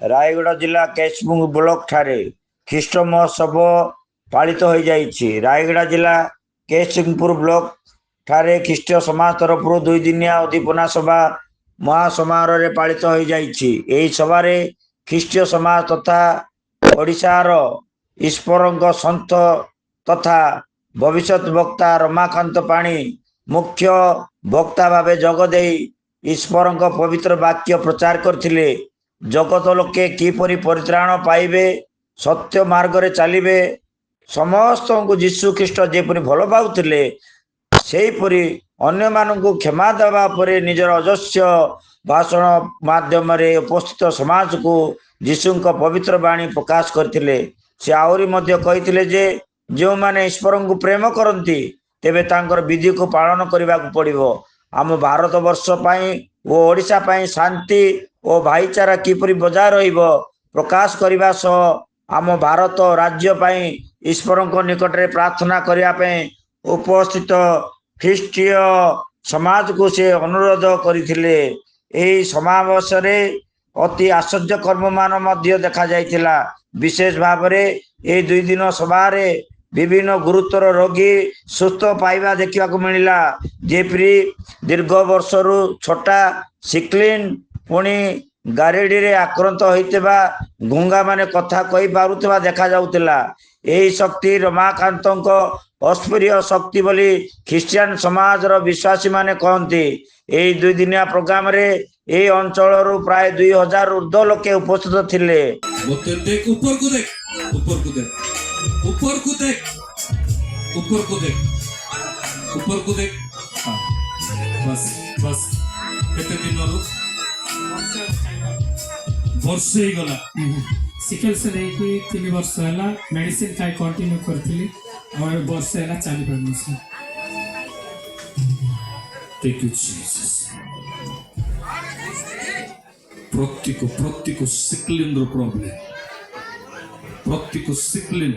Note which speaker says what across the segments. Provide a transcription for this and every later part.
Speaker 1: रायगढ़ जिला केशमुंग ब्लॉक ठारे ख्रीष्ट महोत्सव पालित हो जाइछि। रायगढ़ जिला केशमुंगपुर ब्लॉक ठारे ख्रीष्ट समाज तरफ 2 दिनिया उद्दीपना सभा महासमारोह पालित हो जाइछि। एही सभारे ख्रीष्ट समाज तथा ओडिशार ईश्वरंक संत तथा भविष्यत वक्ता रमाकांत पाणी मुख्य वक्ता भावे जगदे ईश्वरंक पवित्र वाक्य प्रचार करथिले। जगत लोके किपरि परित्राण पाइबे, सत्य मार्ग रे चलिबे, समस्त को जीशु ख्रीष्ट जेपरि भल पाउथिले सेहीपरि अन्य मानकु क्षमा देवा परे निजर अजस्र भाषण माध्यम रे उपस्थित समाज को जीशुंक पवित्र वाणी प्रकाश करथिले। से आउरी मध्य कहिथिले जे जो माने ईश्वर को प्रेम करती तेबे तांकर विधि को पालन करने को पड़िबो। आम भारत वर्ष पाई ओ ओडिशा पाई शांति और भाईचारा किपरि बजाय रहिबो प्रकाश करने सह आम भारत राज्य पाई ईश्वर निकट में प्रार्थना करने उपस्थित ख्रीष्टीय समाज को से अनुरोध करथिले। एही समावेश रे अति आश्चर्य कर्म मान मध्य देखा जाइथिला। विशेष भाव रे ए 2 दिन सभारे विभिन्न गुरुतर रोगी सुस्थ पाइबा देखा मिलला। जेपरी दीर्घ वर्षरु छोटा सिक्लिन पुणी गारेडी रे आक्रांत होइतबा गुंगा माने कथा कहि पारुतबा देखा जाउतिला। एही शक्ति रमाकांतक अस्पर्य शक्ति बोली ख्रिस्टियन समाज रो विश्वासी माने कहंती। एही 2 दिनिया प्रोग्राम रे ए अंचल रु प्राय 2000 ऊर्ध्व लोके उपस्थित थिले।
Speaker 2: देख ऊपर को देख, ऊपर को देख, ऊपर को देख, ऊपर को देख, ऊपर को देख। हाँ बस बस केते दिन रु वर्ष ही गला।
Speaker 3: सिकल से लेके 3 वर्ष होला मेडिसिन खाई कंटिन्यू करथिली और वर्ष होला चाली परमिशन।
Speaker 2: Thank you Jesus. प्रत्येक सिक्लिन रो प्रॉब्लम, प्रत्येक सिक्लिन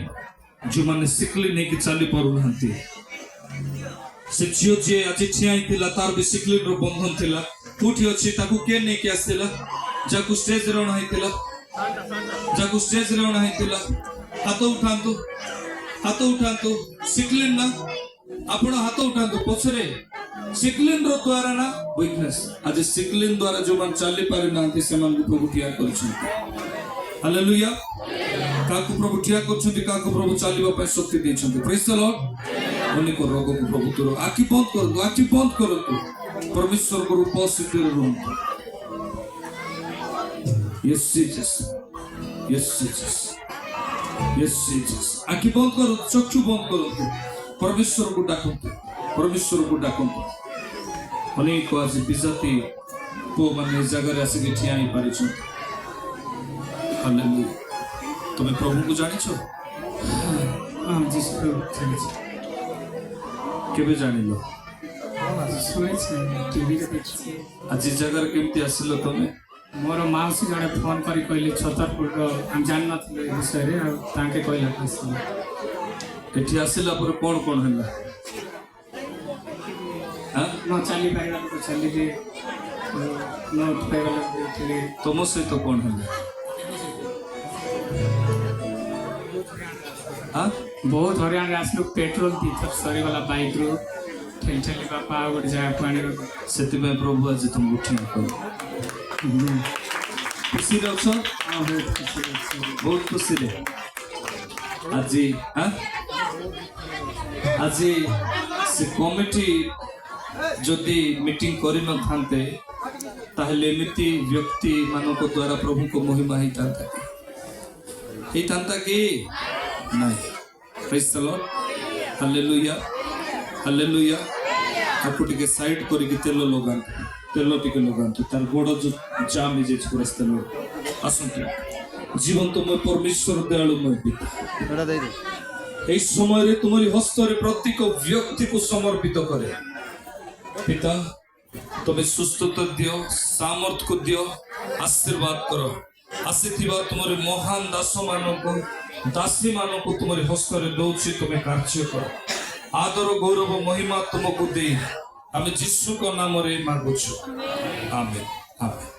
Speaker 2: जो माने सिक्लिन है कि चली पारु नहंती से जियो जे आज ठिया थिला तार भी सिक्लिन रो बंधन थिला कोठी अछि ताकू के नै के आसिला जाकू स्टेज रे न हितिला, जाकू स्टेज रे न हितिला। हाथ उठांतु सिक्लिन ना आपण हाथ उठांतु पछरे सिक्लिन रो द्वारा ना वीकनेस आज सिक्लिन द्वारा जो मन चली पारि नांती से मन को प्रभु ठिया करछु। हालेलुया। काकू प्रभु ठिया करछुंती, काकू प्रभु चलिबा पय शक्ति दैछंती। Praise the Lord. उन्हीं को रोग को प्रभु तोर आखि बंद करतु, आखि बंद करतु परमेश्वर को उपस्थित रहतु। Yes Jesus, yes Jesus, yes Jesus. आखि बंद करो, चक्षु बंद करो, परमेश्वर को डाकंतु, परमेश्वर को डाकंतु। अनेक आज बिजाती को माने जगह रे आसी ठिया ही पारिछु। हालेलुया। तुम प्रभु को जानि छो?
Speaker 3: हां जी प्रभु
Speaker 2: केबे जानिलो?
Speaker 3: सुने छै टीवी रे देखि।
Speaker 2: आज जगह केमती आसिलो तमे?
Speaker 3: मोर माउसी जड़े फोन करी कहली छतरपुर हम जान नथिले विषय रे ताके कहला कि
Speaker 2: एठी आसिला पर कोन हला? हां
Speaker 3: न चली पाइला तो चली जे नोट पाइला थे
Speaker 2: तुम से तो कोन हला? हां
Speaker 3: बहुत हरियाणा आसलो पेट्रोल तीथर सरी वाला बाइक रो ठेलठेली बापा उड़ जाय पानी रो
Speaker 2: सेति में प्रभु आज तुम उठी को खुशी रछ। हां बहुत खुशी रे आज। हां आज से कमिटी जदि मीटिंग करि न थांते ताहले एमिति व्यक्ति मानक द्वारा प्रभु को महिमा ही थांता कि नहीं। Praise the Lord. Hallelujah, hallelujah. आपको टिके साइड करी के तेल लगांतु, तेल टिके लगांतु तार गोड़ जो जाम हे जे पुरस तेल आसंतु। जीवन तो मैं परमेश्वर दयालुमय पिता एटा दे दे। इस समय रे तुम्हारी हस्त रे प्रत्येक व्यक्ति को समर्पित करे पिता। तुम्हें सुस्थता दियो, सामर्थ को दियो, आशीर्वाद करो। आसीथिबा तुम्हारे महान दास मानको दासी मानको तुम्हारे हस्त रे दौछि। तुम्हें कार्य करो। आदर गौरव महिमा तुमको दे आमे जीसु को नाम रे मांगुछु। आमेन, आमेन।